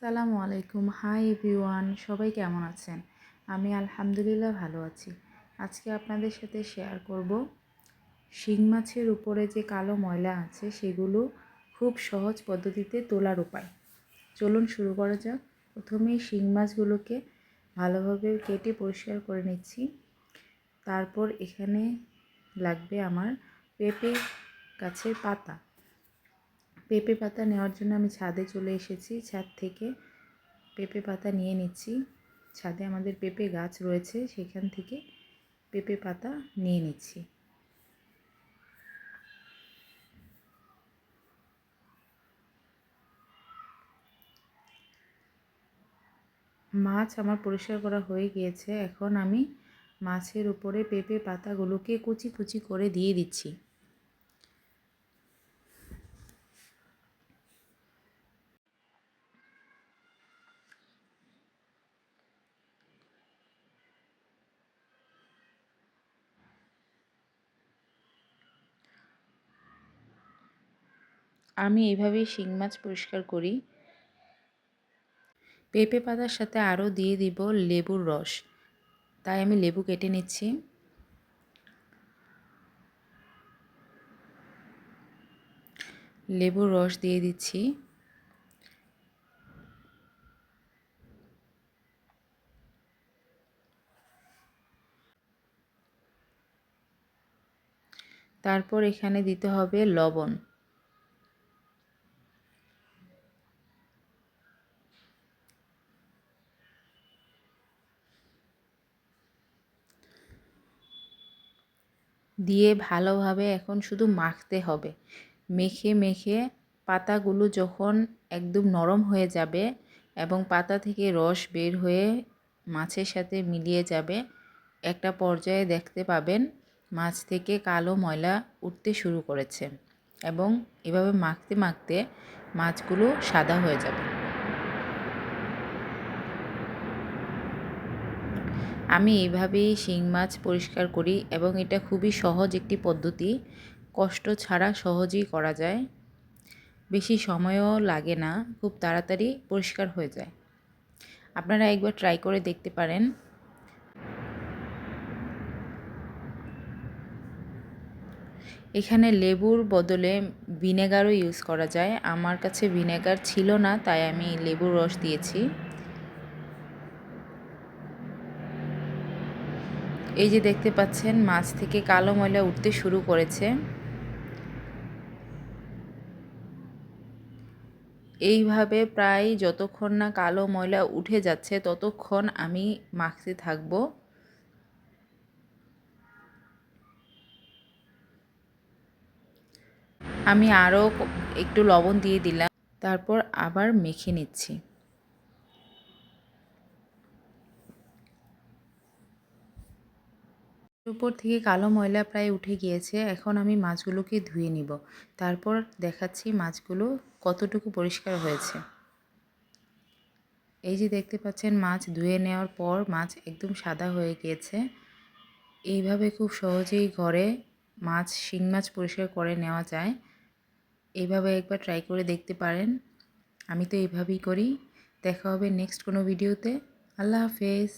আসসালামু আলাইকুম। Hi everyone, সবাই কেমন আছেন? আমি আলহামদুলিল্লাহ ভালো আছি। আজকে আপনাদের সাথে শেয়ার করব শিং মাছের উপরে যে কালো ময়লা আছে সেগুলো খুব সহজ পদ্ধতিতে তোলার উপায়। চলুন শুরু করা যাক। প্রথমেই শিং মাছগুলোকে ভালোভাবে কেটে পরিষ্কার করে নিচ্ছি। তারপর এখানে লাগবে আমার পেঁপে গাছের পাতা। পেঁপে পাতা নেওয়ার জন্য আমি ছাদে চলে এসেছি। ছাদ থেকে পেঁপে পাতা নিয়ে নিচ্ছি। ছাদে আমাদের পেঁপে গাছ রয়েছে, সেখান থেকে পেঁপে পাতা নিয়ে নিচ্ছি। মাছ আমার পরিষ্কার করা হয়ে গিয়েছে। এখন আমি মাছের উপরে পেঁপে পাতাগুলোকে কুচি কুচি করে দিয়ে দিচ্ছি। আমি এইভাবেই শিং মাছ পরিষ্কার করি। পেঁপে পাতার সাথে আরও দিয়ে দিব লেবুর রস, তাই আমি লেবু কেটে নিচ্ছি। লেবুর রস দিয়ে দিচ্ছি। তারপর এখানে দিতে হবে লবণ। দিয়ে ভালোভাবে এখন শুধু মাখতে হবে। মেখে মেখে পাতাগুলো যখন একদম নরম হয়ে যাবে এবং পাতা থেকে রস বের হয়ে মাছের সাথে মিলিয়ে যাবে, একটা পর্যায়ে দেখতে পাবেন মাছ থেকে কালো ময়লা উঠতে শুরু করেছে এবং এভাবে মাখতে মাখতে মাছগুলো সাদা হয়ে যাবে। আমি এইভাবেই শিং মাছ পরিষ্কার করি এবং এটা খুবই সহজ একটি পদ্ধতি। কষ্ট ছাড়া সহজেই করা যায়, বেশি সময়ও লাগে না, খুব তাড়াতাড়ি পরিষ্কার হয়ে যায়। আপনারা একবার ট্রাই করে দেখতে পারেন। এখানে লেবুর বদলে ভিনেগারও ইউজ করা যায়। আমার কাছে ভিনেগার ছিল না, তাই আমি লেবুর রস দিয়েছি। এই যে দেখতে পাচ্ছেন মাছ থেকে কালো ময়লা উঠতে শুরু করেছে। এইভাবে প্রায় যতক্ষণ না কালো ময়লা উঠে যাচ্ছে ততক্ষণ আমি মাখতে থাকব। আমি আরও একটু লবণ দিয়ে দিলাম, তারপর আবার মেখে নিচ্ছি। উপর থেকে কালো ময়লা প্রায় উঠে গিয়েছে। এখন আমি মাছগুলোকে ধুয়ে নিব, তারপর দেখাচ্ছি মাছগুলো কতটুকু পরিষ্কার হয়েছে। এই যে দেখতে পাচ্ছেন মাছ ধুয়ে নেওয়ার পর মাছ একদম সাদা হয়ে গিয়েছে। এইভাবে খুব সহজেই ঘরে শিং মাছ পরিষ্কার করে নেওয়া যায়। এইভাবে একবার ট্রাই করে দেখতে পারেন। আমি তো এইভাবেই করি। দেখা হবে নেক্সট কোনো ভিডিওতে। আল্লাহ হাফেজ।